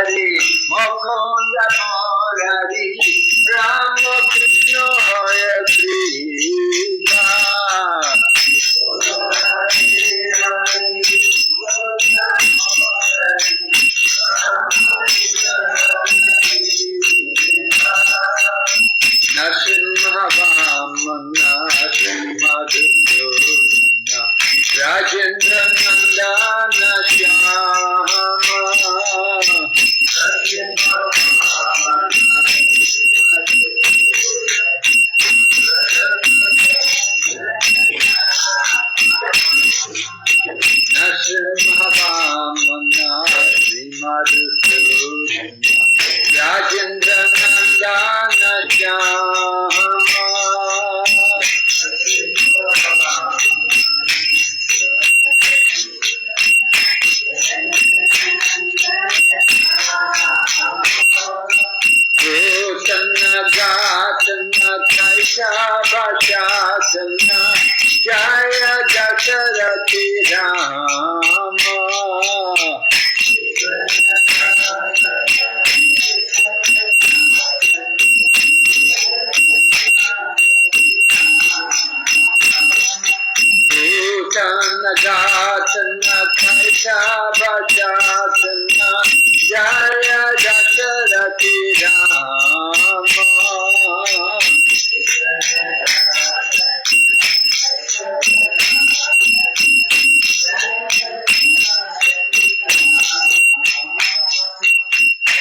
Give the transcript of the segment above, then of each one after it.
Hari Mukunda Murari Rama Krishna Hare Krishna Nasimha Vamana Madhurana Rajendra Nandana Shyama Nasimha Vamana Madhurana Rajendra Nandana Shyama Bhutana Gatana Kaisha Bhashasana Jaya Dasarathi Rama Bhutana Gatana Kaisha Bhashasana Jaya Dasarathi Rama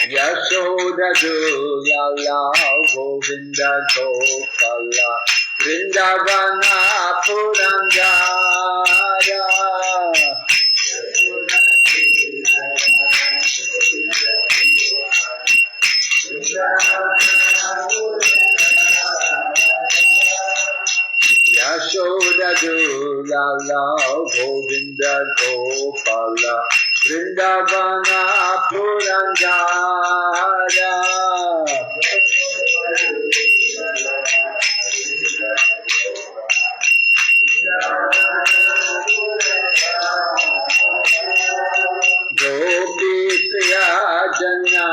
Yashoda Dulala Govinda Gopala Vrindavana Purandara Yashoda Dulala Govinda Gopala Vrindavana Purandara Gopi Priya Jana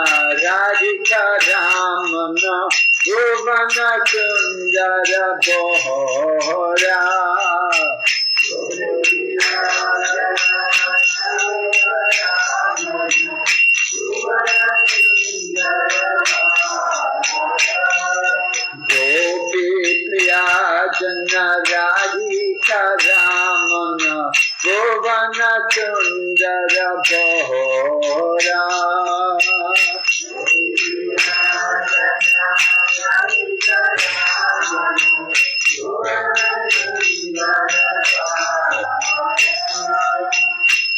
Radhika Ramana Govana Sundara Bohora Gopi Priya Jana Radhika Ramana Govana Sundara Bohora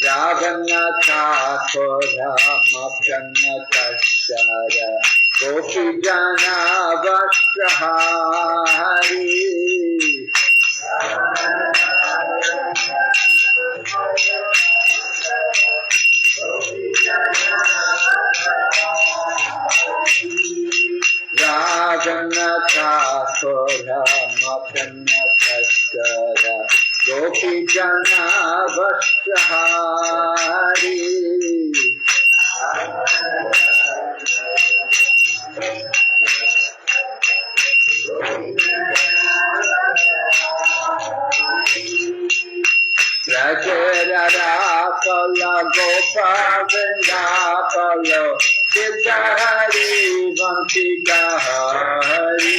Ravana Thakura Makana Kashara Gopi Jana Vastrahari Ravana Thakura Makana Kashara Gopi Jana Vastrahari Rajara Kala Gopa Vrindapalo Chitahari Vanchitahari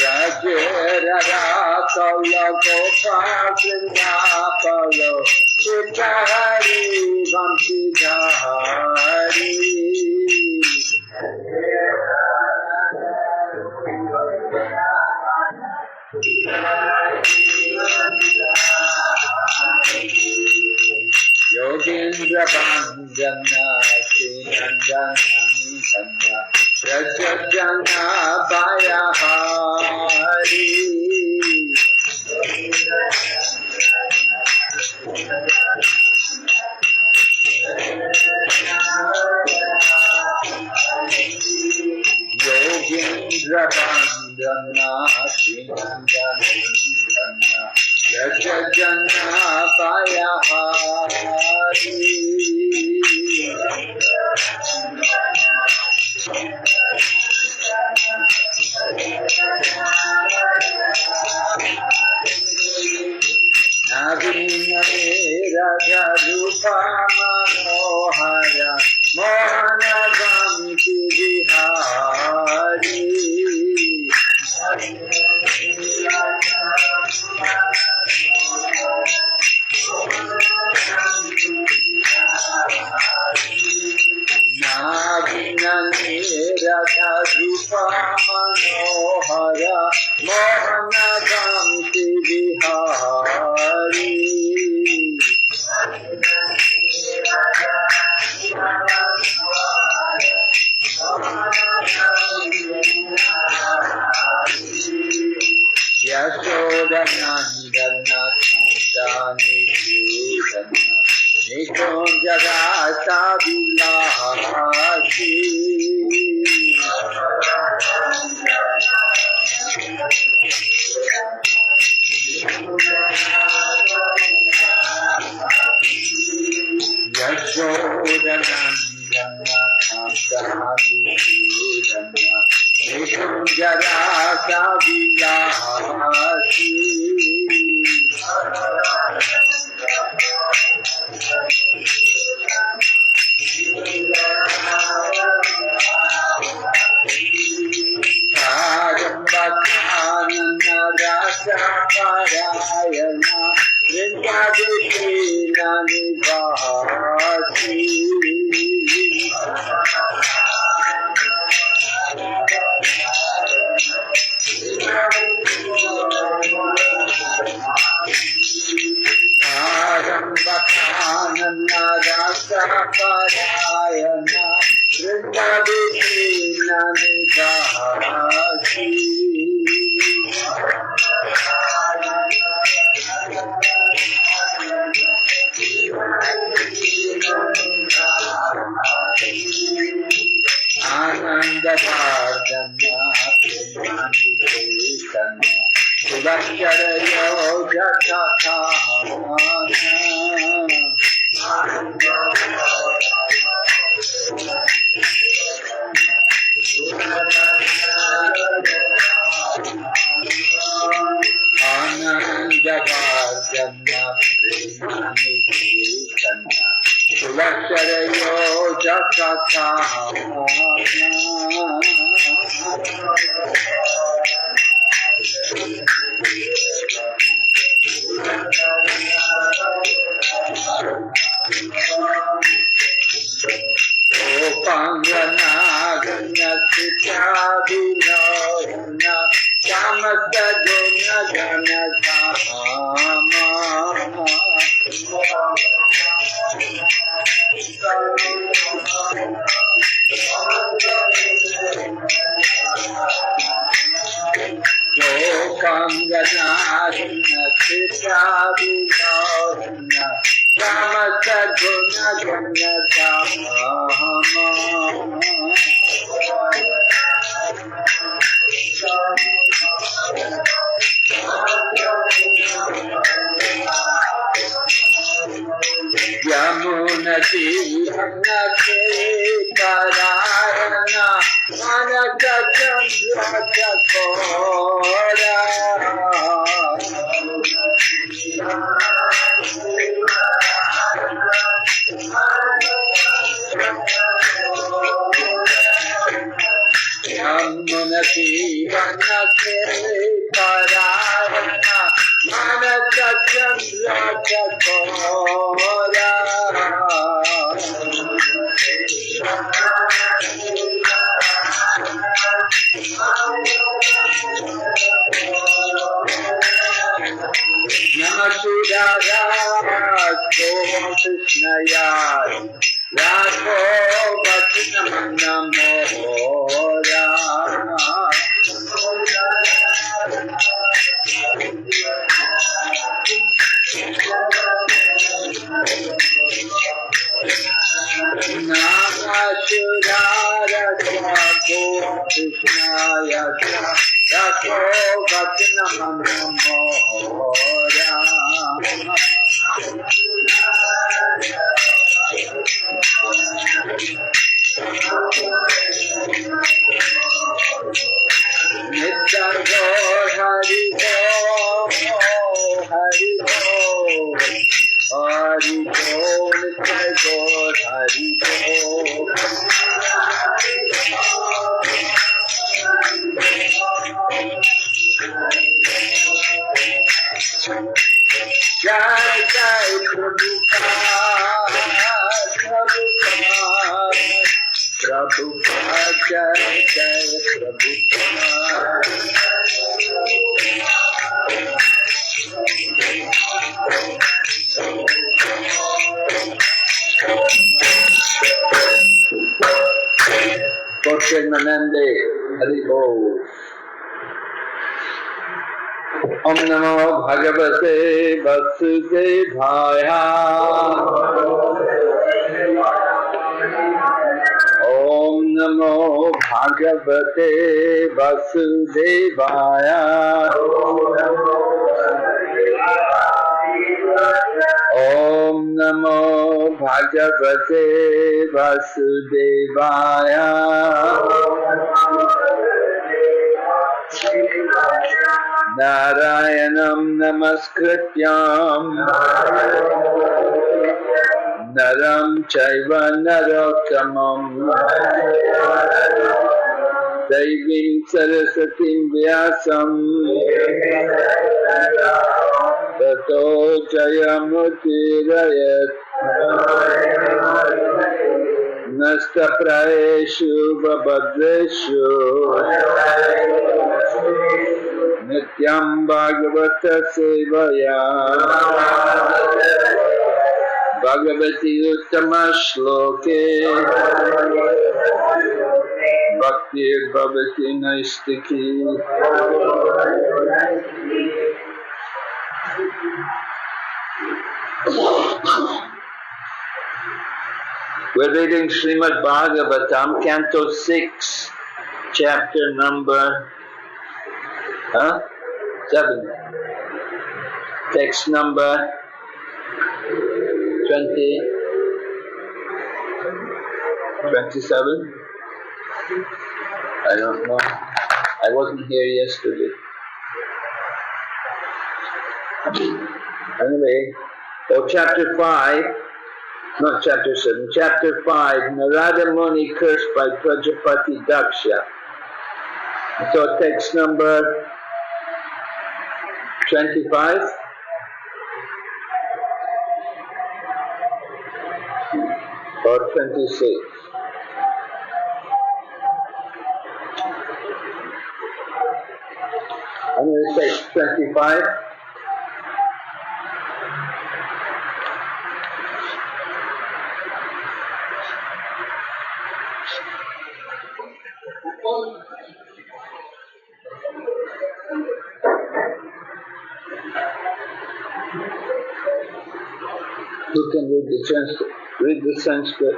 Rajara Kala Gopa Vrindapalo Chitahari Vanchitahari Yogendra Bandhana Srinandana Rajajana Bayahari Yogendra Nandana Srinandana Yajajana Payahari Navina Radha Rupa Manohara Mohana Gamti Vihari Navina Radha Rupa Manohara Mohana Gamti Vihari Yashoda Nandana Santani Sudana Nikunja Rasa Vilasi Yashoda Nandana Santani Sudana Nikunja Rasa Vilasi Kadambakanana Rasa Parayana Vindadikina Nivasi Kadambakanana Rasa Parayana Vindadikina Nivasi Ananda Vardhana Premani Krishna Sudakshara Yoga Tathana Ananda Vardhana Premani Krishna Sudakshara Yoga Tathana Opangana Gana Sita Vinodana Samasta Guna Gana Dhamma Opangana Gana Sita Vinodana Samasta Guna Gana Dhamma Yamunati Hanate Parayana Manaka Chandra Chakora Yamunati Hanate Parayana Manaka Chandra Chakora Namasudara Krishnaya Radho Bhatinamanamora Namasudara Radho Krishnaya Manande, Hari Bol. Om Namo Bhagavate Vasudevaya. Om Namo Bhagavate Vasudevaya. Om Namo Bhagavate Vasudevaya. Narayanam Namaskrityam Naram Chaiva Narottamam Devim Sarasatim Vyasam Tato Jayamutirayat Nasta Praeshu Babadreshu Nityam Bhagavata Sevaya Bhagavati Uttama Shloke Bhakti Bhavati Naistiki. We're reading Srimad Bhagavatam, Canto 6, chapter number 7. Text number 27. I don't know. I wasn't here yesterday. Anyway, chapter 5, not chapter 7, chapter 5, Narada Muni cursed by Prajapati Daksha. So text number 25 or 26. I'm going to take 25. Who can read the Sanskrit? Read the Sanskrit.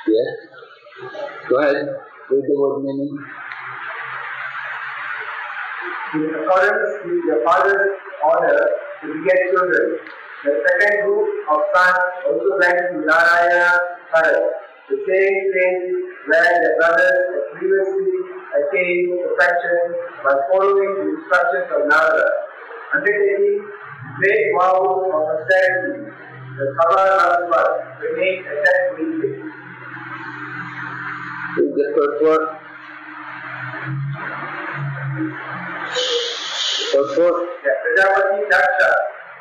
Yes? Go ahead. Read the word meaning. In accordance with your father's order to beget children, the second group of sons also went to Narayana Palace, the same place where their brothers had previously attained perfection by following the instructions of Narada. Undertaking great vows of austerity, the Kavala remained at that place. Read the first word. Prajapati Daksha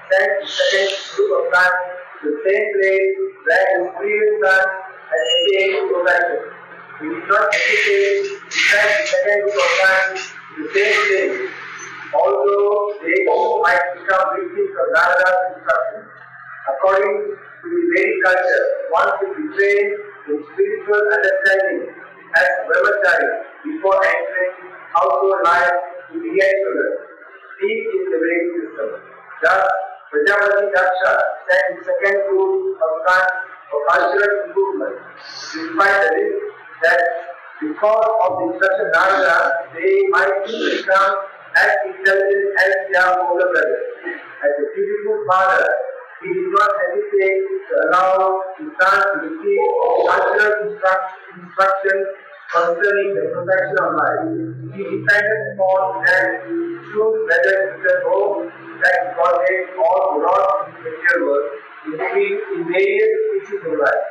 sent the second group of sons to the same place where his previous son had attained perfection. He did not hesitate to send the second group of sons to the same place, although they might become victims of Narada's instructions. According to the Vedic culture, one should be trained in spiritual understanding as brahmachari before entering household life to beget children. This is the Vedic system. Thus, Prajapati Daksha sent the second group of sons for cultural improvement, despite the risk that because of the instruction of Narada, they might become as intelligent as their older brothers. As a dutiful father, he did not hesitate to allow his sons to receive cultural instructions concerning the perfection of life. He depended upon them to choose whether to return home, that Godhead, or to not in the material world, in various issues of life.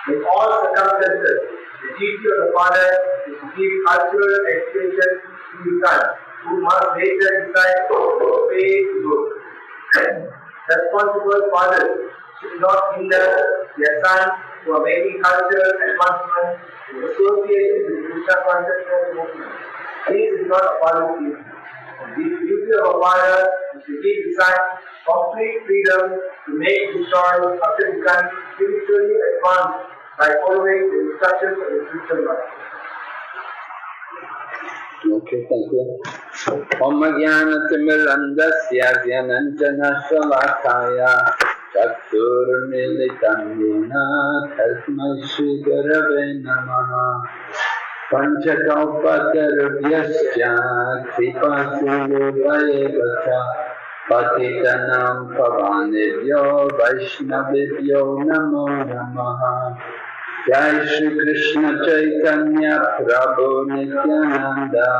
In all circumstances, the duty of the father is to give cultural education to his son, who must later decide to obey the good. Responsible fathers should not hinder their sons who are making cultural advancement in association with Krishna consciousness movement. This is not a father's duty. The duty of a father is to give his son complete freedom to make his choice after becoming spiritually advanced by following the instructions of the spiritual master. Okay, thank you. Om Jnana-timirandasya Jnananjana-shalakaya Chakshurmilitam Yena Tasmai Shri-Gurave Namaha Panchakalpatarubhyascha Kripa-sindhuvaya-vacha Patitanam Pavanebhyo Vaishnavibhyo Namo Namaha Jai Shri Krishna Chaitanya Prabhu Nityananda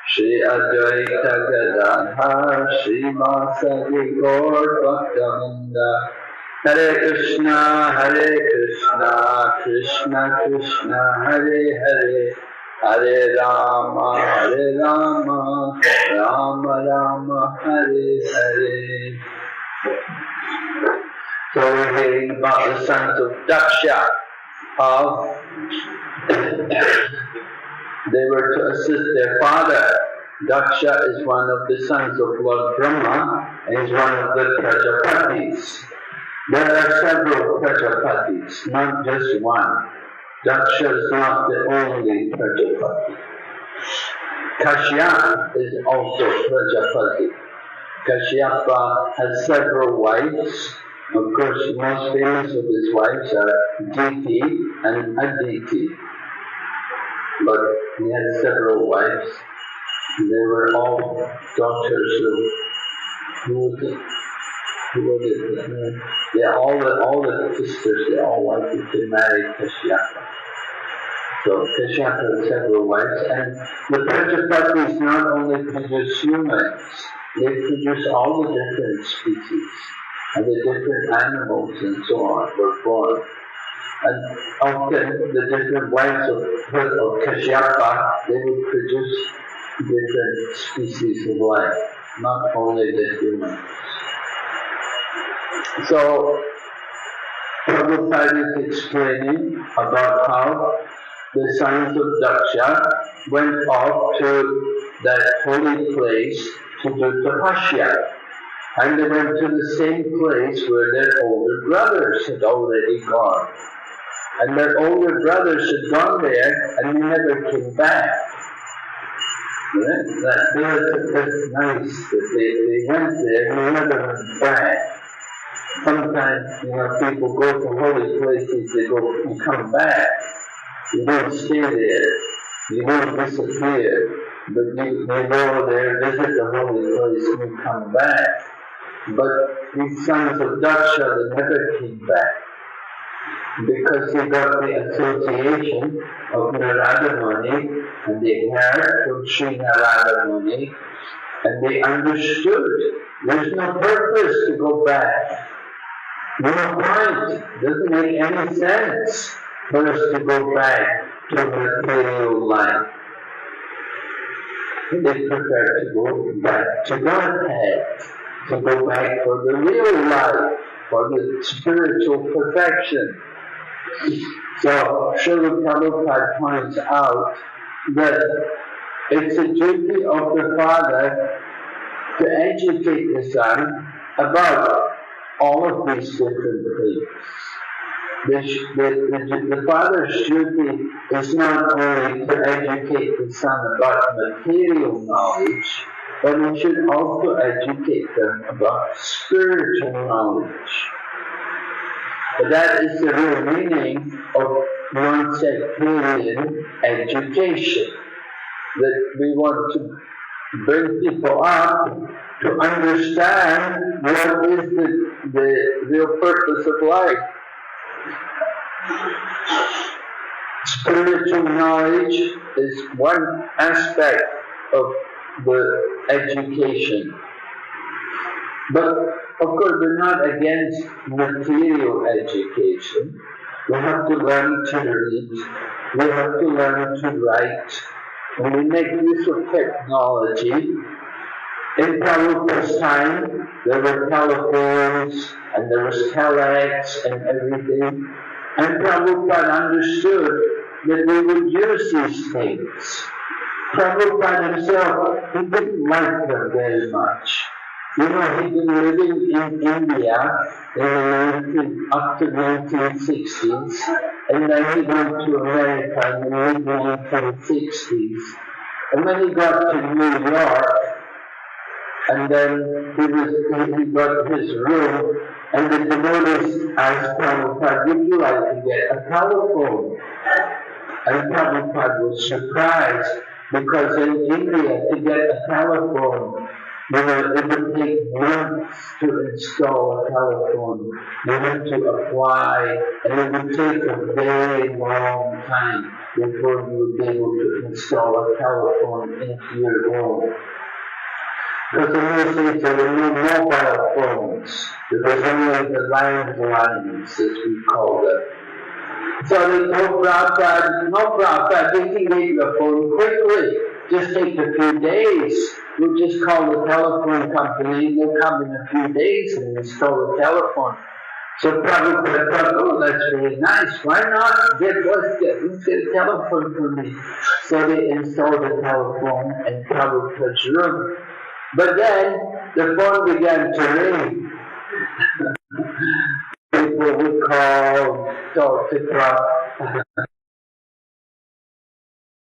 Shri Advaita Gadadhar Shri Vasadi Gaur Bhaktavinda Hare Krishna Krishna Krishna Hare Hare Hare Rama Rama Rama Hare Hare. So we're reading about the sons of Daksha. They were to assist their father. Daksha is one of the sons of Lord Brahma and is one of the Prajapatis. There are several Prajapatis, not just one. Daksha is not the only Prajapati. Kashyapa is also Prajapati. Kashyapa has several wives. Of course, the most famous of his wives are Diti and Aditi. But he had several wives. They were all daughters of who were the all the sisters. They all wanted to marry Kashyapa. So Kashyapa had several wives, and the Prajapatis not only produce humans, they produce all the different species. And the different animals and so on were born. And often the different wives of Kashyapa, they would produce different species of life, not only the humans. So Prabhupada is explaining about how the sons of Daksha went off to that holy place to do tapasya. And they went to the same place where their older brothers had already gone. And their older brothers had gone there and they never came back. Right? That's nice that they went there and they never went back. Sometimes, people go to holy places, you come back. You don't stay there. You don't disappear. But you go there, visit the holy place, and you come back. But these sons of Daksha, they never came back. Because they got the association of Narada Muni, and they heard from Sri Narada Muni, and they understood there's no purpose to go back. No point. Doesn't make any sense for us to go back to material life. They prefer to go back to Godhead, to go back for the real life, for the spiritual perfection. So Srila Prabhupada points out that it's the duty of the father to educate the son about all of these different things. The father's duty is not only to educate the son about material knowledge, but he should also educate them about spiritual knowledge. That is the real meaning of non-sectarian education. That we want to bring people up to understand what is the real purpose of life. Spiritual knowledge is one aspect of the education. But of course, we're not against material education. We have to learn to read. We have to learn to write. When we make use of technology, in Prabhupada's time, there were telephones, and there was telex and everything. And Prabhupada understood that we would use these things. Prabhupada himself, he didn't like them very much. He'd been living in India up to the 1960s, and then he went to America in the mid-1960s. And when he got to New York, and then he got his room, and the devotees asked Prabhupada, would you like to get a telephone? And Prabhupada was surprised, because in India, to get a telephone, it would take months to install a telephone. You had to apply, and it would take a very long time before you would be able to install a telephone into your home. Because in those days there were no mobile phones. There was only the landlines, as we call them. So they told Prabhupada, no Prabhupada, we can get you a phone quickly. Just take a few days. We'll just call the telephone company and they'll come in a few days and install the telephone. So Prabhupada thought, oh, that's really nice. Why not? Let's get a telephone for me. So they installed the telephone in Prabhupada's room. But then the phone began to ring. People would call, talk to Prabhupada.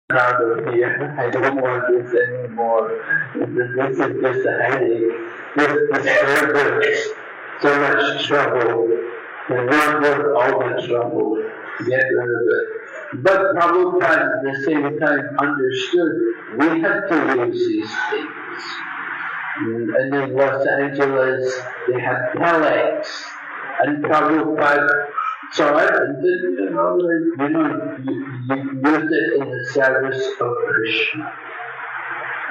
Out of here. I don't want this anymore. This is just a headache. This disturbance. So much trouble. And not worth all the trouble. Get rid of it. But Prabhupada at the same time understood we have to use these things. And in Los Angeles, they had telex. And Prabhupada saw it and said, you use it in the service of Krishna.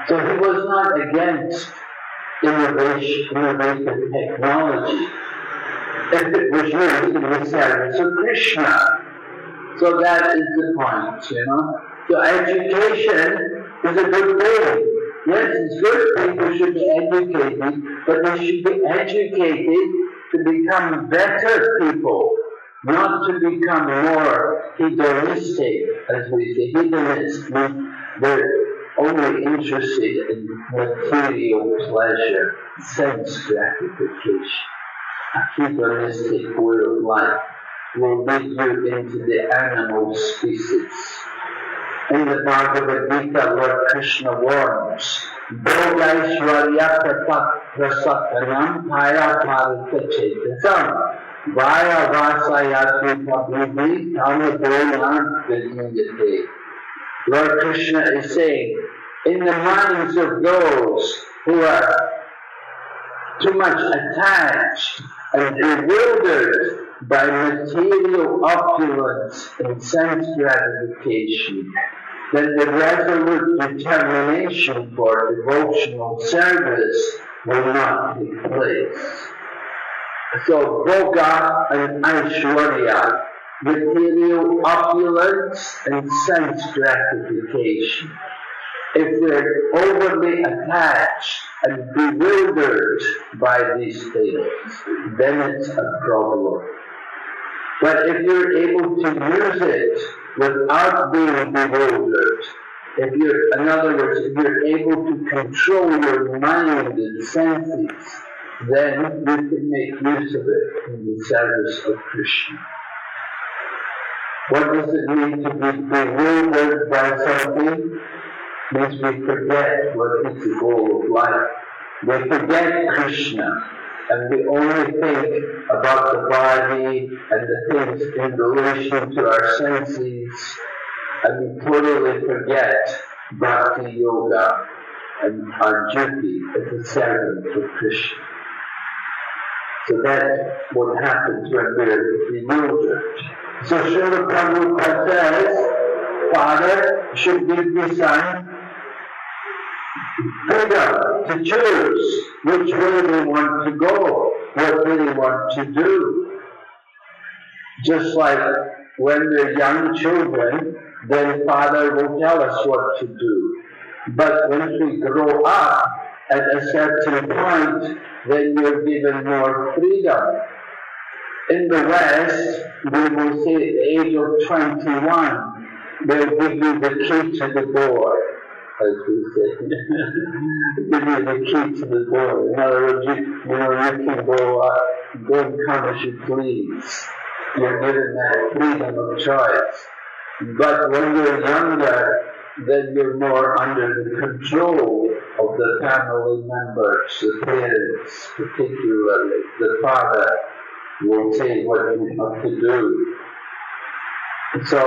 So he was not against innovative technology if it was used in the service of Krishna. So that is the point, So education is a good thing. Yes, it's good people should be educated, but they should be educated to become better people, not to become more hedonistic, as we say. Hedonist means only interested in material pleasure, sense gratification. A hedonistic way of life will lead you into the animal species. In the Bhagavad Gita, Lord Krishna warns, Bhogaishwarya prasakanam kaya parita chetasam vaya vasayatu pabhuvi tamadona vidyate. Lord Krishna is saying, in the minds of those who are too much attached and bewildered by material opulence and sense gratification, then the resolute determination for devotional service will not take place. So, Bhoga and Aishwarya, material opulence and sense gratification. If we're overly attached and bewildered by these things, then it's a problem. But if you're able to use it without being bewildered, in other words, if you're able to control your mind and senses, then you can make use of it in the service of Krishna. What does it mean to be bewildered by something? It means we forget what is the goal of life. We forget Krishna, and we only think about the body and the things in relation to our senses, and we totally forget Bhakti Yoga and our duty as a servant of Krishna. So that's what happens when we're bewildered. So Srila Prabhupada says, Father should give the son freedom to choose which way they want to go, what they want to do. Just like when we're young children, then Father will tell us what to do. But once we grow up, at a certain point, then you're given more freedom. In the West, we will say at the age of 21, they'll give you the key to the door, as we say. Give you the key to the door. In other words, you can go and come as you please. You're given that freedom of choice. But when you're younger, then you're more under the control of the family members, the parents, particularly. The father will say what you have to do. So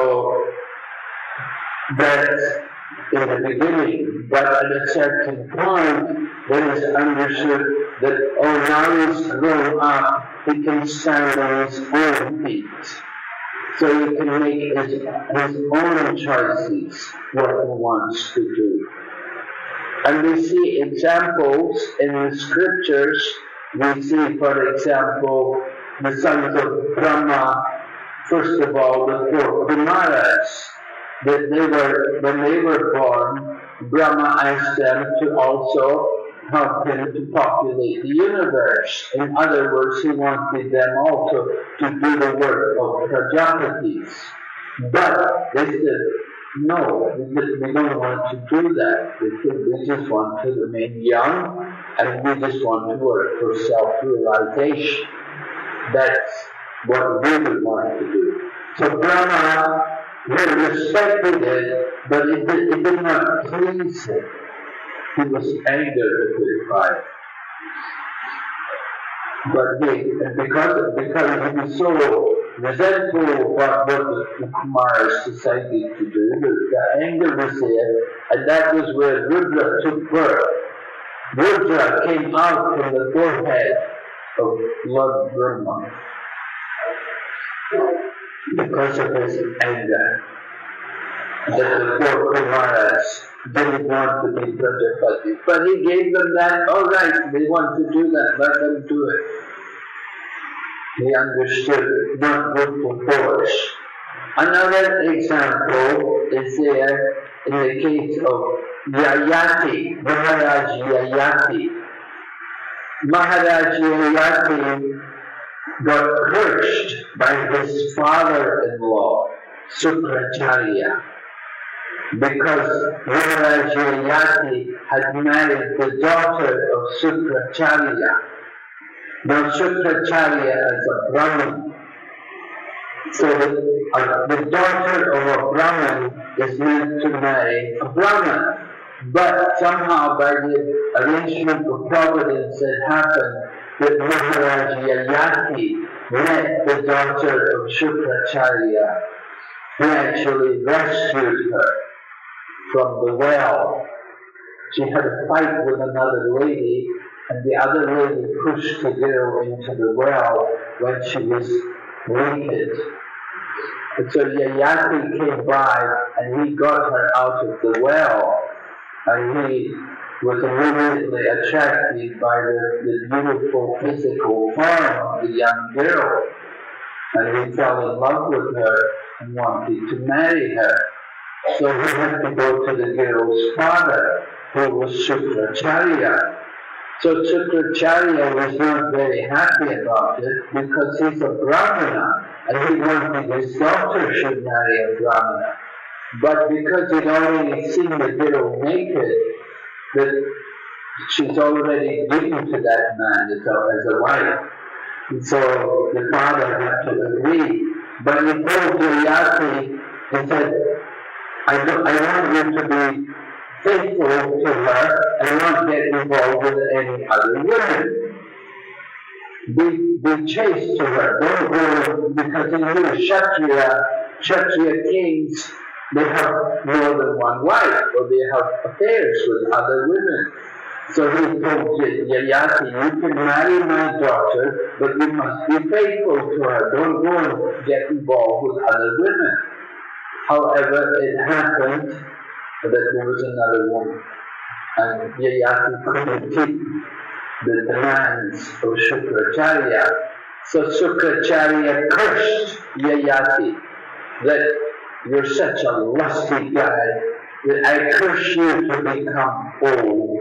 that's in the beginning, but at a certain point, then it's understood that, now he's grown up, he can stand on his own feet. So he can make his own choices, what he wants to do. And we see examples in the scriptures. We see, for example, the sons of Brahma, first of all, the four Kumaras, that when they were born, Brahma asked them to also help him to populate the universe. In other words, he wanted them also to do the work of Prajapatis. But they said, no, we don't want to do that. We just want to remain young, and we just want to work for self-realization. That's what we would want to do. So Brahma respected it, but it did not please him. He was angered with fire. But because he was so resentful about what the Kumaras decided to do, the anger was there, and that was where Rudra took birth. Rudra came out from the forehead of Lord Brahma because of his anger. That the four Kumaras didn't want to be Prajapati. But he gave them that, all right, they want to do that, let them do it. He understood, not brute force. Another example is there in the case of Yayati, Maharaj Yayati. Maharaj Yayati got cursed by his father-in-law, Sukracharya. because Maharaj Yayati had married the daughter of Sukracharya. Now Sukracharya is a Brahmin. So the daughter of a Brahmin is meant to marry a Brahmin. But somehow by the arrangement of providence it happened that Maharaj Yayati met the daughter of Shukracharya, who actually rescued her from the well. She had a fight with another lady, and the other lady pushed the girl into the well when she was naked. And so Yayati came by and he got her out of the well, and he was immediately attracted by the beautiful physical form of the young girl. And he fell in love with her and wanted to marry her. So he had to go to the girl's father, who was Shukracharya. So Shukracharya was not very happy about it because he's a Brahmana and he wanted his daughter should marry a Brahmana. But because he'd already seen the girl naked, that she's already given to that man as a wife. And so the father had to agree. But he told Yayati, he said, I want you to be faithful to her and not get involved with any other women. Be chaste to her. Don't go, because in here, Kshatriya kings, they have more than one wife, or they have affairs with other women. So he told Yayati, you can marry my daughter, but you must be faithful to her. Don't go and get involved with other women. However, it happened that there was another woman, and Yayati couldn't keep the demands of Shukracharya. So Shukracharya cursed Yayati that you're such a lusty guy that I curse you to become old.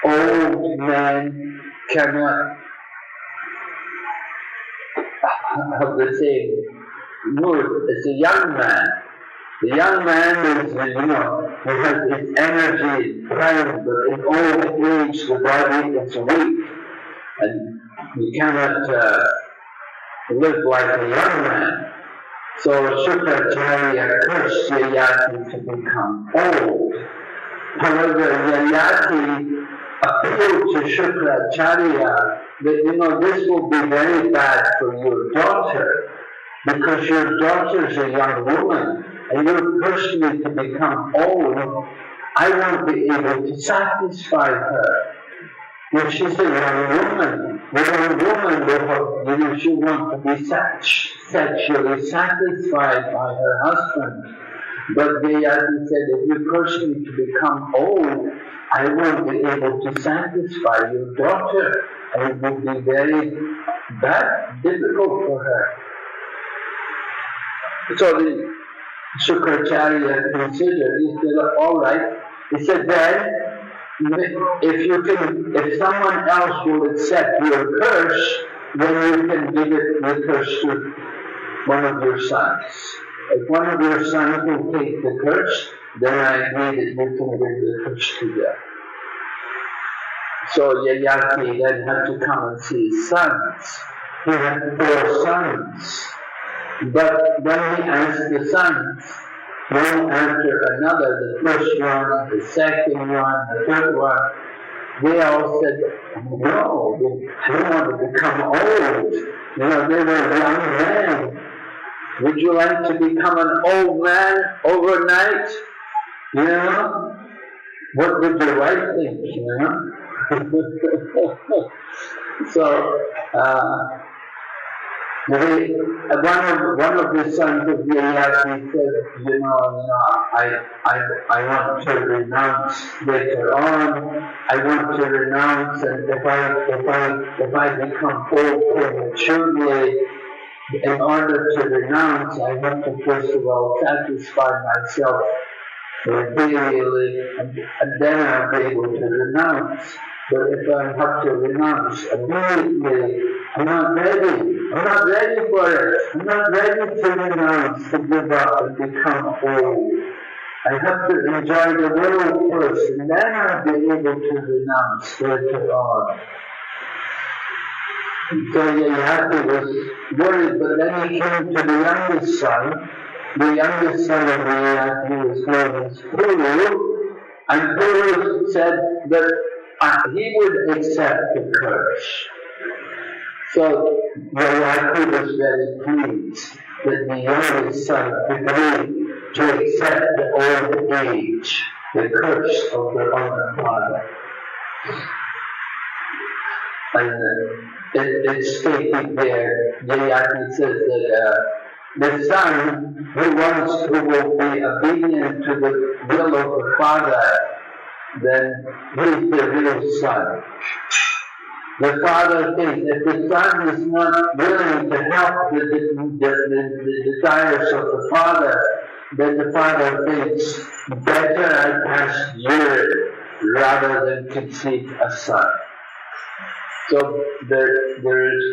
Old men cannot have the same mood as a young man. The young man is, he has his energy, his pride, but in old age the body is weak, and you cannot live like a young man. So Shukracharya cursed Yayati to become old. However, Yayati appealed to Shukracharya that, this will be very bad for your daughter, because your daughter is a young woman, and you're cursed me to become old. I won't be able to satisfy her. If she's a young woman, the young woman will have, she wants to be sexually satisfied by her husband. But Yayati said, if you curse me to become old, I won't be able to satisfy your daughter, and it will be very difficult for her. So the Shukracharya considered, he said, all right. He said, then, if someone else will accept your curse, then you can give the curse to one of your sons. If one of your sons will take the curse, then I agree that you can give the curse to them. So Yayati then had to come and see his sons. He had 4 sons. But when he asked the sons, one after another, the first one, the second one, the third one, they all said, no, they want to become old. They were young men. Would you like to become an old man overnight? What would your wife think, So, one of the sons of Yayati said, I want to renounce later on. I want to renounce, and if I become old prematurely, in order to renounce, I have to first of all satisfy myself materially, and then I'll be able to renounce. But if I have to renounce immediately, I'm not ready. I'm not ready for it. I'm not ready to renounce, to give up and become old. I have to enjoy the world first, and then I'll be able to renounce later on. So Yayati was worried, but then he came to the youngest son. The youngest son of Yayati was known as Puru, and Puru said that he would accept the curse. So Yayati was very pleased that the youngest son agreed to accept the old age, the curse of the honor father. And it's stated there, Yayati says that the son who will be obedient to the will of the father, then he's the real son. The father thinks if the son is not willing to help the desires of the father, then the father thinks, better I pass years rather than conceive a son. So there is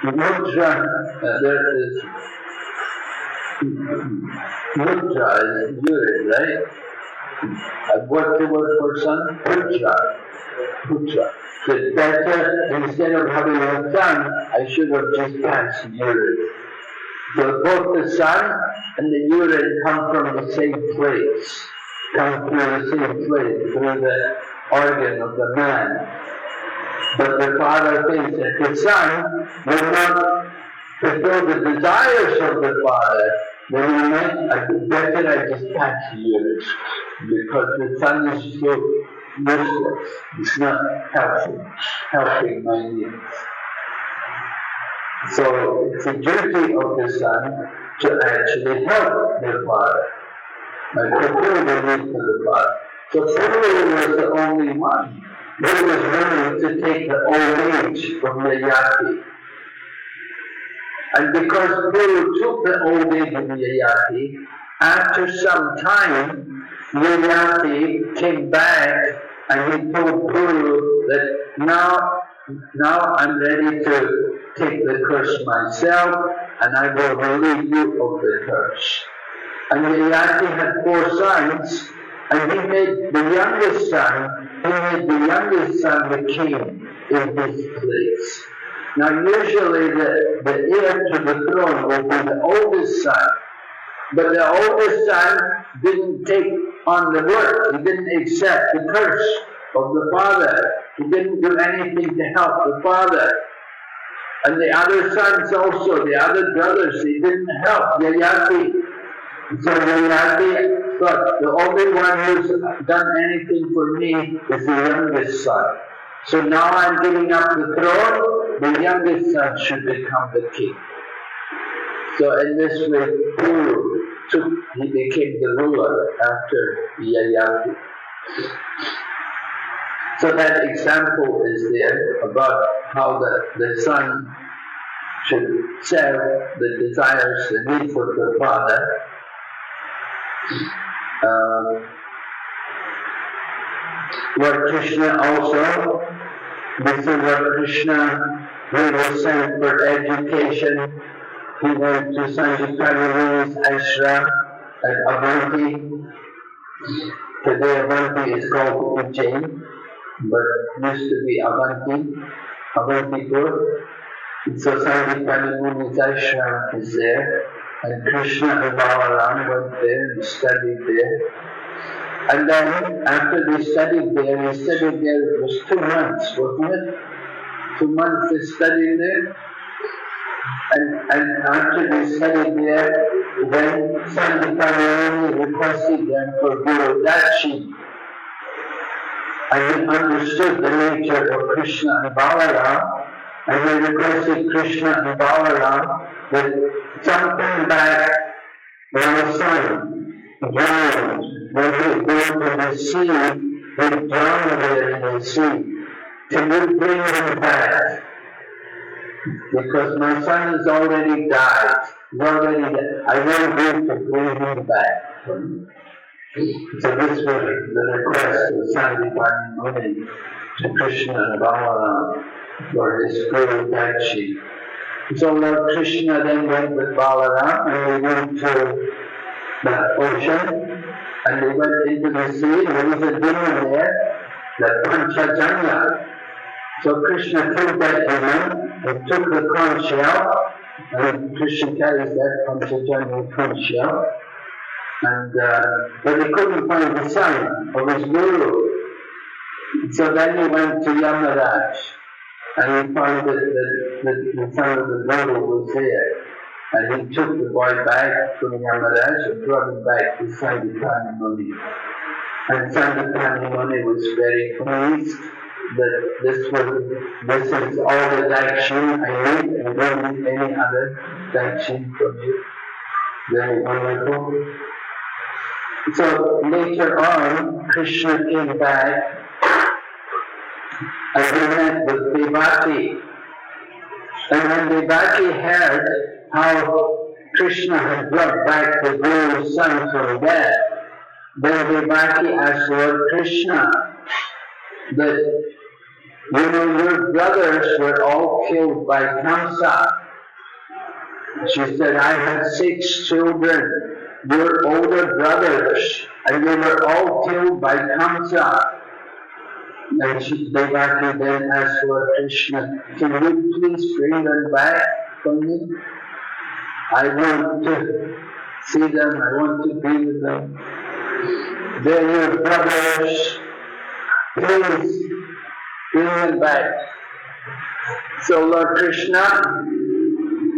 mudra, mudra is urine, right? What's the word for son? Putra. So it's better, instead of having a son, I should have just passed urine. So both the son and the urine come from the same place, come through the same place, through the organ of the man. But the father thinks that the son will not fulfill the desires of the father, then I better I just pass years, because the son is so useless. It's not helping my needs. So it's a duty of the son to actually help the father and fulfill the needs of the father. So Puru was the only one who was willing to take the old age from Yayati. And because Puru took the old age of Yayati, after some time, Yayati came back and he told Puru that now I'm ready to take the curse myself, and I will relieve you of the curse. And Yayati had 4 sons, and he made the youngest son the king in his place. Now usually the heir to the throne will be the oldest son, but the oldest son didn't take on the work. He didn't accept the curse of the father. He didn't do anything to help the father. And the other sons also, the other brothers, they didn't help Yayati. So Yayati thought, the only one who's done anything for me is the youngest son. So now I'm giving up the throne, the youngest son should become the king. So in this way, Puru he became the ruler after Yayati. So that example is there about how the son should serve the desires, the needs of the father. Lord Krishna also, this is Lord Krishna, he was sent for education. He went to Sanjipani Muni's ashram at Avanti. Today Avanti is called Ujjain, but used to be Avantipur. So Sanjipani Muni's ashram is there, and Krishna and Balaram went there and studied there. And then after they studied there, it was 2 months, wasn't it? 2 months they studied there. And after they studied there, then Sanjipani requested them for Guru Dakshin. And he understood the nature of Krishna and Balaram, and he requested Krishna and Balaram that sometime back when the sun drowned, when he go to the sea, he drowned there in the sea. Can you bring him back? Because my son has already died. I want you to bring him back. So this was the request of Sanjipani Muni to Krishna and Balaram for his Guru Dakshin. So Lord Krishna then went with Balaram and they went to the ocean And they went into the sea, and there was a demon there, the Panchajanya. So Krishna killed that demon and took the conch shell, and Krishna carries that Panchajanya conch shell. And but he couldn't find the son of his guru. So then he went to Yamaraj, and he found that the son of the guru was there. And he took the boy back from Yamaraj and brought him back to Sandipani Muni. And Sandipani Muni was very pleased that this is all the dakshin I need, and don't need any other dakshin from you. Very wonderful. So later on, Krishna came back and he met with Devaki. And when Devaki heard how Krishna had brought back the Guru's son from death, then Devaki asked Lord Krishna that, your brothers were all killed by Kamsa. She said, I had 6 children, your older brothers, and they were all killed by Kamsa. And Devaki then asked Lord Krishna, can you please bring them back for me? I want to see them, I want to be with them. They're your brothers, please bring them back. So Lord Krishna,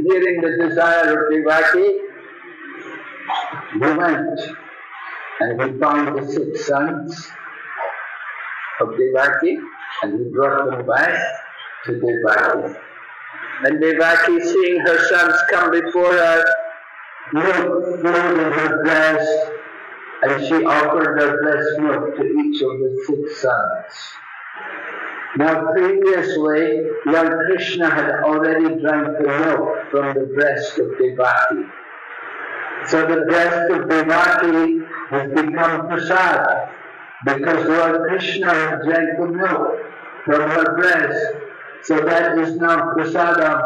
hearing the desire of Devaki, he went and he found the 6 sons of Devaki and he brought them back to Devaki. And Devaki, seeing her sons come before her, milk flowed in her breast, and she offered her breast milk to each of the 6 sons. Now previously, Lord Krishna had already drank the milk from the breast of Devaki. So the breast of Devaki has become prasad, because Lord Krishna had drank the milk from her breast. So that is now prasadam.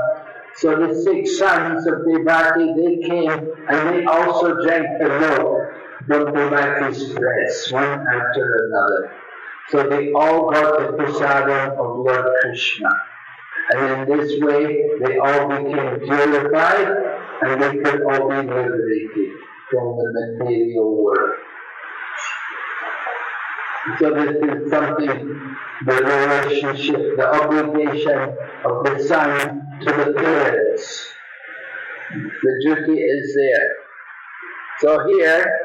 So the 6 sons of Devaki, they came and they also drank the milk from Devaki's breast, one after another. So they all got the prasadam of Lord Krishna. And in this way, they all became purified and they could all be liberated from the material world. So this is something, the relationship, the obligation of the son to the parents. The duty is there. So here,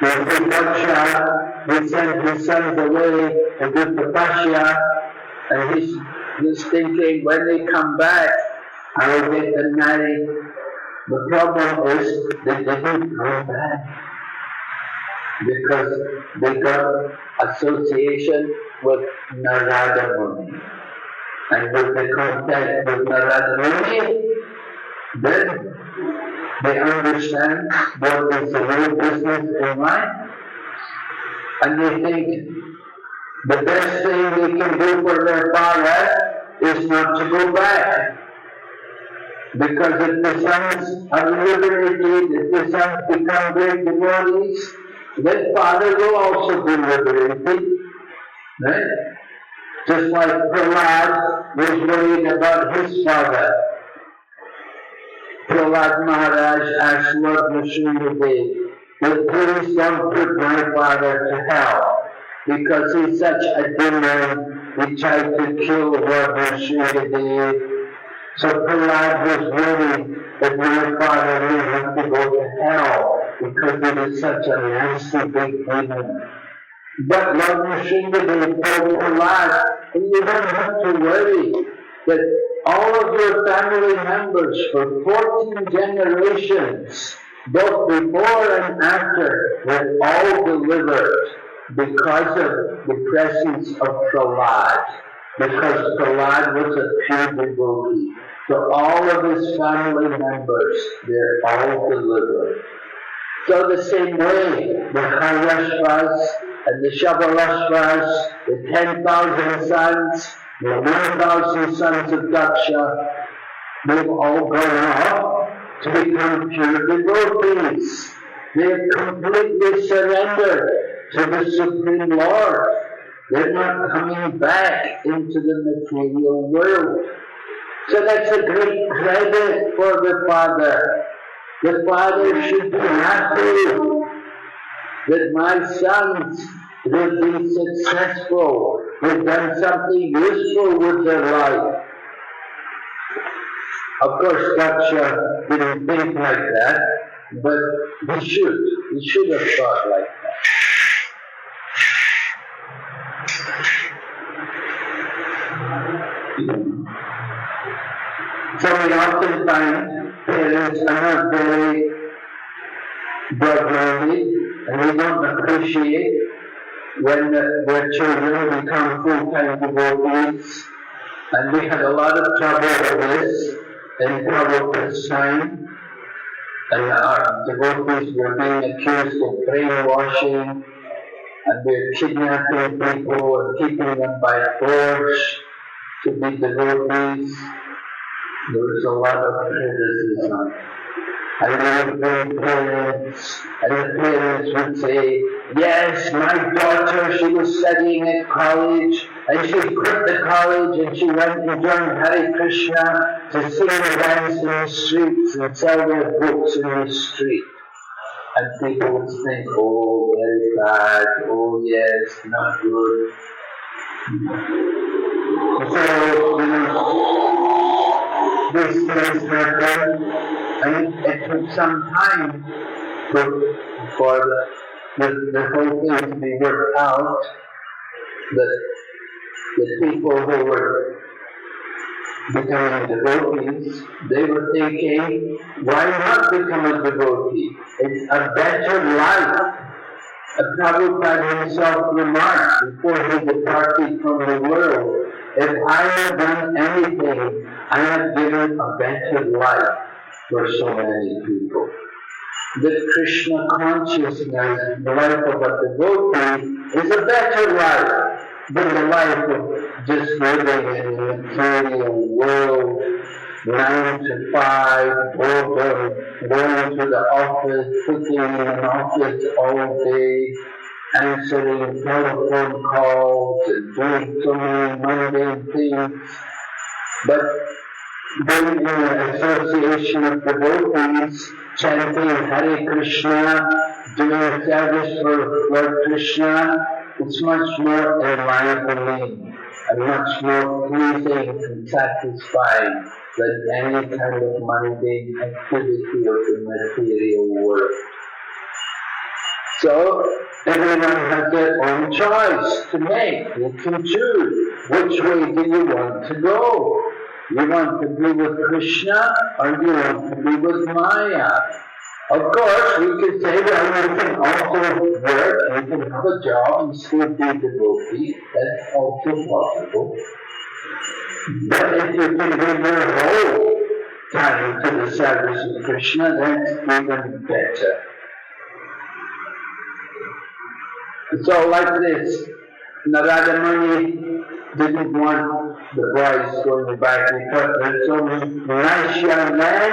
the Daksha, he sent his sons away to do tapasya, and he's thinking, when they come back, I will get them married. The problem is they didn't come back, because they got association with Narada Muni. And with the contact with Narada Muni, then they understand what is the real business in life, and they think the best thing they can do for their father is not to go back. Because if the sons are liberated, if the sons become great devotees, then father will also be liberated. Right? Just like Prahlad was worried about his father. Prahlad Maharaj asked Lord Nrsimhadev that please don't put my father to hell, because he's such a demon. He tried to kill Lord Nrsimhadev. So Prahlad was worried that my father may have to go to hell, because he was such a nasty big demon. But Lord Nrsimhadev told Prahlad, you don't have to worry, that all of your family members for 14 generations, both before and after, were all delivered because of the presence of Prahlad. Because Prahlad was a pure devotee. So all of his family members, they're all delivered. So the same way, the Harashvas and the Shabalashvas, the 10,000 sons, the 1,000 sons of Daksha, they've all gone off to become pure devotees. They have completely surrendered to the Supreme Lord. They're not coming back into the material world. So that's a great credit for the Father. The Father should be happy that my sons will be successful. They've done something useful with their life. Of course, Daksha didn't think like that, but he should. He should have thought like that. So we often find parents are not very brotherly, and they don't appreciate when their children become full-time devotees. And we had a lot of trouble with this in Prabhupada's time. And our devotees were being accused of brainwashing, and we're kidnapping people and keeping them by force to be devotees. There was a lot of criticism. And they would bring parents, and the parents would say, yes, my daughter, she was studying at college, and she quit the college and she went and joined Hare Krishna to sing and dance in the streets and sell their books in the street. And people would think, oh, very bad, oh yes, not good. So, these things happen, and it took some time for the whole thing to be worked out. The people who were becoming devotees, they were thinking, why not become a devotee? It's a better life. Prabhupada himself remarked before he departed from the world, if I have done anything, I have given a better life for so many people. The Krishna consciousness, the life of a devotee, is a better life than the life of just living in the material world, 9 to 5, going to the office, sitting in an office all day, answering telephone calls and doing so many mundane things. But being in an association of devotees, chanting Hare Krishna, doing service for Lord Krishna, it's much more enlivening and much more pleasing and satisfying than any kind of mundane activity of the material world. So, everyone has their own choice to make. You can choose which way do you want to go. You want to be with Krishna or do you want to be with Maya? Of course, we could say, well, you can also work, you can have a job and still be a devotee. That's also possible. But if you can give your whole time to the service of Krishna, that's even better. So like this, Narada Muni didn't want the boys going back because they're so nice young men,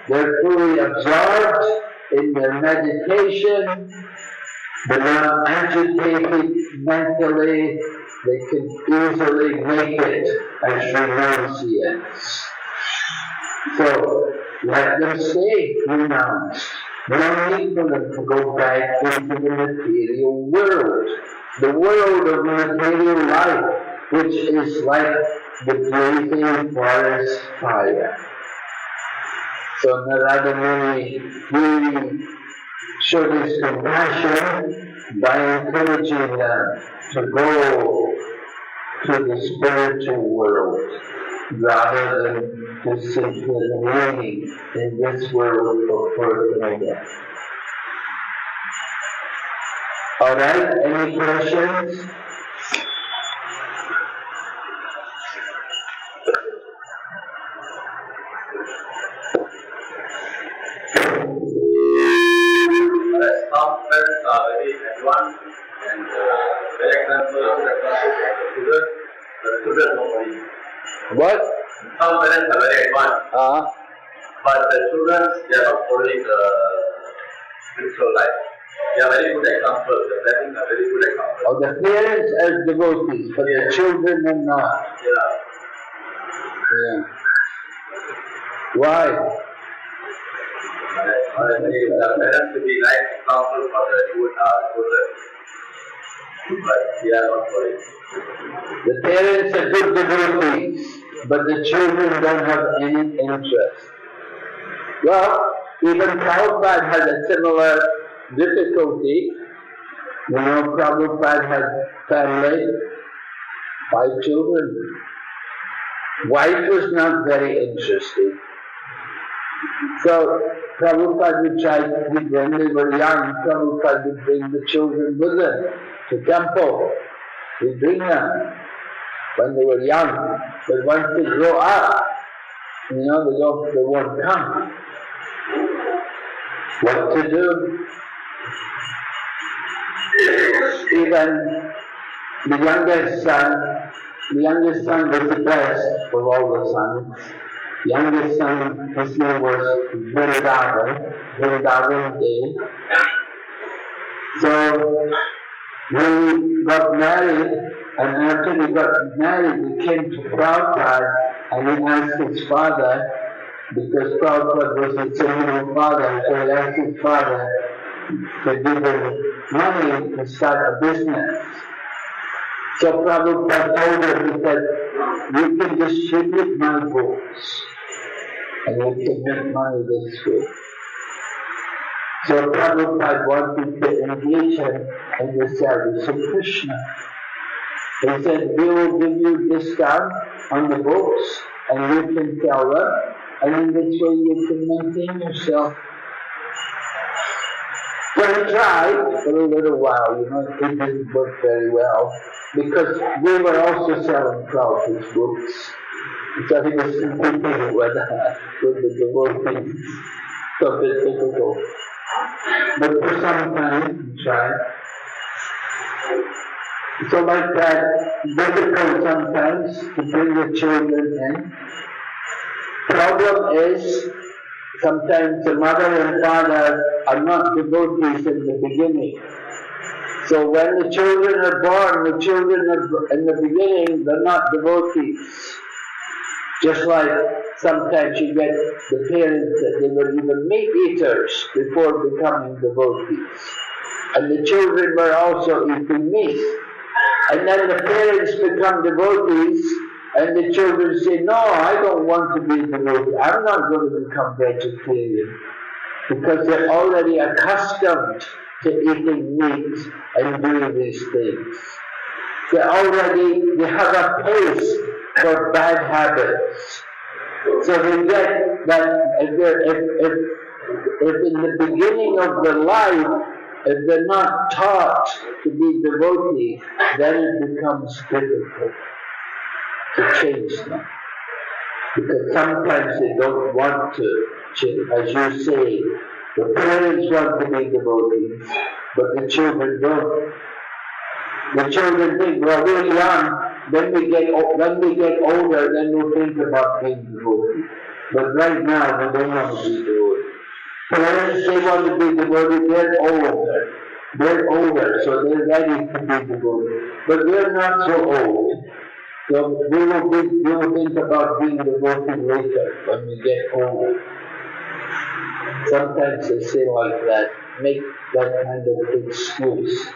they're fully absorbed in their meditation, they're not agitated mentally, they can easily make it as renunciates. So let them stay renounced. No need for them to go back into the material world. The world of material life, which is like the blazing forest fire. So Narada Muni really showed his compassion by encouraging them to go to the spiritual world rather than to simply remaining in this world of birth and death. Alright, any questions? Some friends are very advanced and very example the sugar nobody. What? Some parents are very advanced, but the children they are not following spiritual life. They are very good examples. The blessings are very good examples. Of the parents as devotees, but the children are not. Yeah. Yeah. Why? The parents to be nice examples for the children. But we are not for it. The parents are good devotees, but the children don't have any interest. Well, even Prabhupada had a similar difficulty. You know, Prabhupada had family, 5 children. Wife was not very interested. So Prabhupada would try, when they were young, Prabhupada would bring the children with him to temple. He'd bring them when they were young. But once they grow up, you know, they won't come. What to do? Even the youngest son was the best of all the sons. The youngest son, his name was Vrindavan Day. So when he got married, and after he got married, he came to Prabhupada and he asked his father, because Prabhupada was a single father, so he asked his father to give him money to start a business. So Prabhupada told him, he said, you can distribute my books and you can make money this way. So Prabhupada wanted to engage him in the service of Krishna. He said, we will give you discount on the books and you can sell them, and in this way you can maintain yourself. So he tried for a little while, you know, it didn't work very well, because we were also selling Prabhupada's books. So he was competing with the devotees. So a bit difficult. But for some time he tried. So like that, difficult sometimes to bring the children in. Problem is, sometimes the mother and father are not devotees in the beginning. So when the children are born, the children are, in the beginning, they're not devotees. Just like sometimes you get the parents that they were even meat eaters before becoming devotees. And the children were also eating meat. And then the parents become devotees, and the children say, no, I don't want to be devotee. I'm not going to become vegetarian. Because they're already accustomed to eating meat and doing these things. They have a taste for bad habits. So they get that if in the beginning of their life, if they're not taught to be devotees, then it becomes difficult to change them. Because sometimes they don't want to change. As you say, the parents want to be devotees, but the children don't. The children think, well, we're young, when we get older, then we'll think about being devotees. But right now, we don't want to be devotees. Parents, they want to be devotees, they're older, so they're ready to be devotees. But we're not so old. So we will think about being devoted later when we get old. Sometimes they say like that, make that kind of excuse.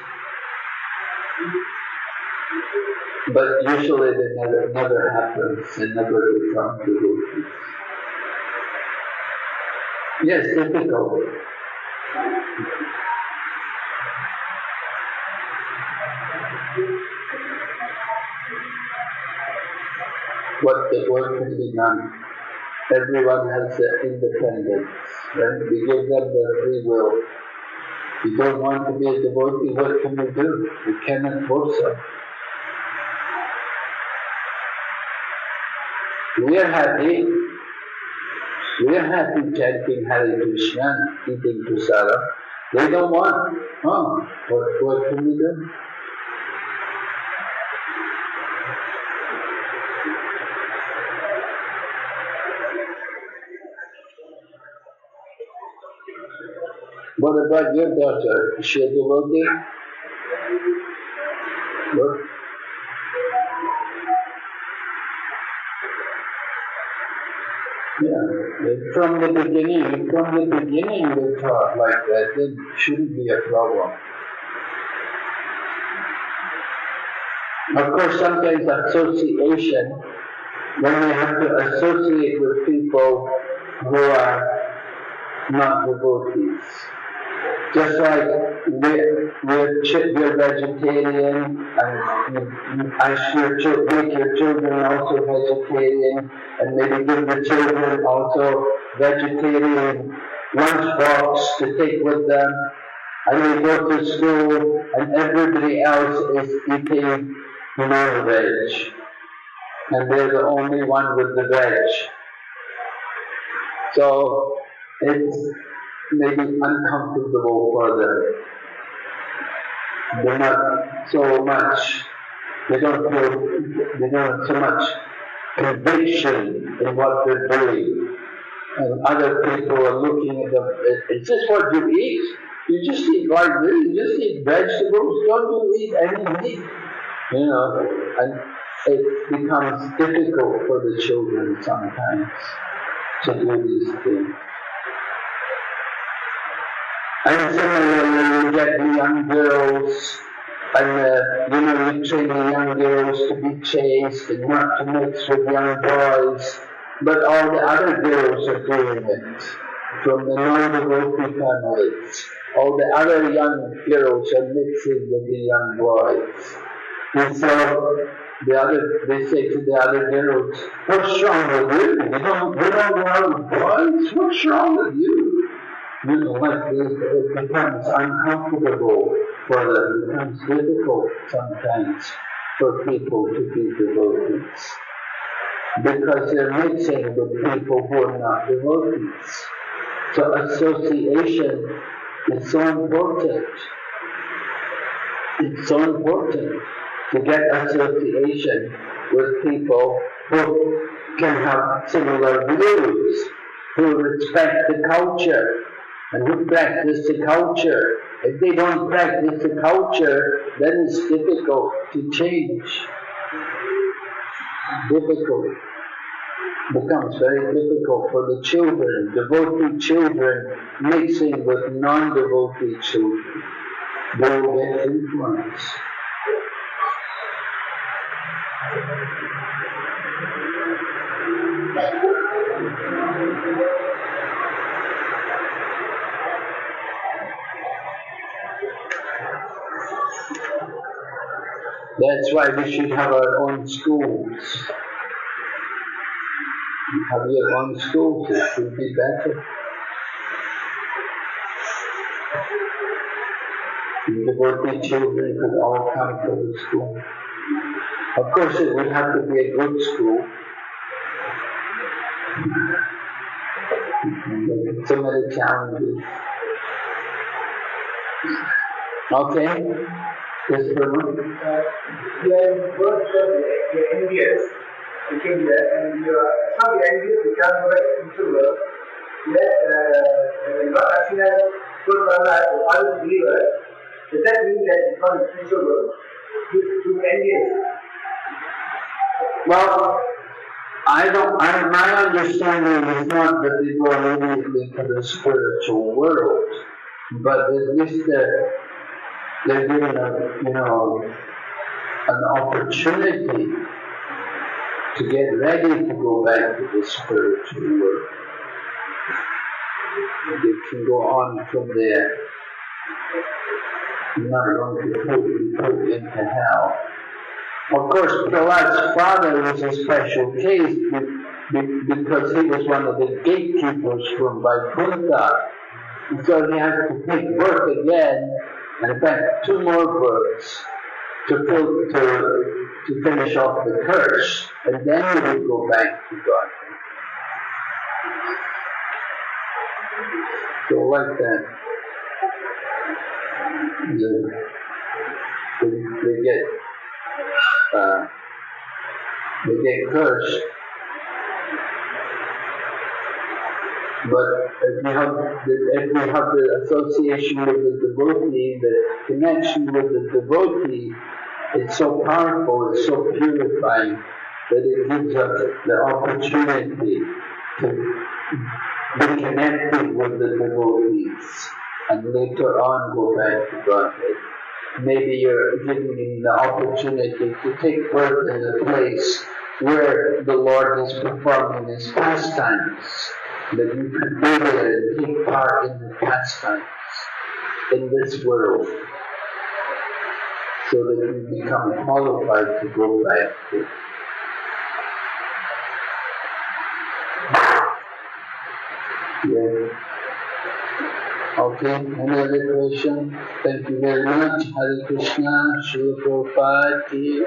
But usually it never happens, they never become devotees. Yes, difficult. What can be done? Everyone has their independence. Right? We give them their free will. If you don't want to be a devotee, what can we do? We cannot force them. We are happy chanting Hare Krishna, eating prasadam. They don't want. What can we do? What about your daughter? Is she a devotee? What? Yeah, from the beginning they taught like that, then it shouldn't be a problem. Of course, sometimes association, when we have to associate with people who are not devotees. Just like we're vegetarian, and I should make your children also vegetarian, and maybe give the children also vegetarian lunchbox to take with them. And they go to school, and everybody else is eating non-veg, and they're the only one with the veg. So it's maybe uncomfortable for them. They're not so much, they don't have so much conviction in what they're doing. And other people are looking at them, is this what you eat? You just eat like this, you just eat vegetables, don't you eat any meat? And it becomes difficult for the children sometimes to do these things. And similarly, you get the young girls, and you train the young girls to be chaste and not to mix with young boys, but all the other girls are doing it, from the non-devotee families. All the other young girls are mixing with the young boys. And so they say to the other girls, what's wrong with you? You don't go out with boys? What's wrong with you? Like this, it becomes uncomfortable for them. It becomes difficult sometimes for people to be devotees. Because they're mixing with people who are not devotees. So association is so important. It's so important to get association with people who can have similar views, who respect the culture, and who practice the culture. If they don't practice the culture, then it's difficult to change. Difficult. Becomes very difficult for the children, devotee children, mixing with non-devotee children. They will get influenced. That's why we should have our own schools. Have your own schools, it should be better. The devotee children could all come to the school. Of course, it would have to be a good school. So many challenges. Okay? Yes, Prabhu? You are both envious. You came there and you are not envious, you can't go back into the world. Not acting as good Brahma as a honest believer, does that mean that it's not a spiritual world? You envious. Well, my understanding is not that they go immediately to the spiritual world, but at least they're given an opportunity to get ready to go back to the spiritual world. They can go on from there. You're not going to be put into hell. Of course, Prahlad's father was a special case because he was one of the gatekeepers from Vaikuntha. And so he has to take birth again, and in fact 2 more births to finish off the curse, and then he will go back to God. So like that, they get cursed. But if we have the association with the devotee, the connection with the devotee, it's so powerful, it's so purifying that it gives us the opportunity to be connected with the devotees and later on go back to Godhead. Maybe you're giving the opportunity to take birth in a place where the Lord is performing His pastimes, that you can go there and take part in the pastimes in this world, so that you become qualified to go back to. Yeah. Okay, any other question? Thank you very much. Hare Krishna, Srila Prabhupada ki